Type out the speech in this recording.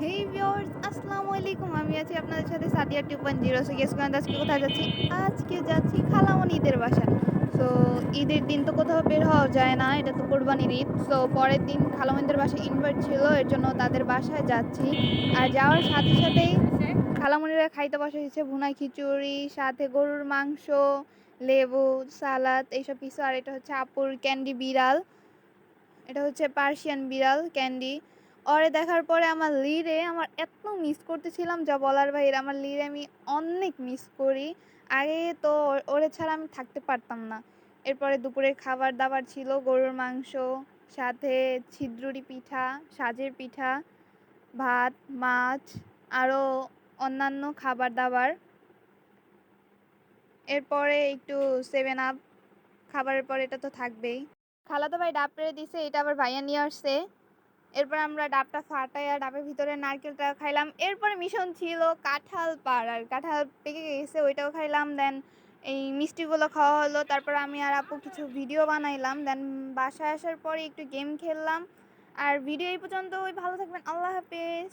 হেই viewers, আসসালামু আলাইকুম। আমি আছি আপনাদের সাথে সাদিয়া 2.0। সো গেস করেন আজকে কোথায় যাচ্ছি? আজকে যাচ্ছি খালামণিদের বাসায়। সো ঈদের দিন তো কোথাও বের হওয়া যায় না, এটা তো কোরবানির ঈদ। সো পরের দিন খালামণিদের বাসায় ইনভাইট ছিল, এর জন্য তাদের বাসায় যাচ্ছি। আর যাওয়ার সাথে সাথেই খালামণিরা খাইতে বসে হচ্ছে ভুনা খিচুড়ি, সাথে গরুর মাংস, লেবু, সালাদ এইসব কিছু। আর এটা হচ্ছে আপুর ক্যান্ডি বিড়াল, এটা হচ্ছে পার্সিয়ান বিড়াল ক্যান্ডি। ওরে দেখার পরে আমার এত মিস করতেছিলাম যা বলার বাইরে। আমার লিরে আমি অনেক মিস করি। আগে তো ওরে ছাড়া আমি থাকতে পারতাম না। এরপরে দুপুরের খাবার দাবার ছিল গরুর মাংস, সাথে ছিদ্রুরি পিঠা, সাজের পিঠা, ভাত, মাছ, আরও অন্যান্য খাবার দাবার। এরপরে একটু সেভেন আপ, খাবারের পরে এটা তো থাকবেই। খালাতো ভাই ডাব পেড়ে দিছে, এটা আবার ভাইয়া নিয়ে আসছে। এরপর আমরা ডাবটা ফাটাইয়া ডাবের ভিতরে নারকেলটা খাইলাম। এরপরে মিশন ছিল কাঁঠাল পাড়ার, কাঁঠাল পেকে গেছে ওইটাও খাইলাম। দেন এই মিষ্টিগুলো খাওয়া হলো। তারপর আমি আর আপু কিছু ভিডিও বানাইলাম। দেন বাসায় আসার পরে একটু গেম খেললাম। আর ভিডিও এই পর্যন্ত। ওই ভালো থাকবেন, আল্লাহ হাফেজ।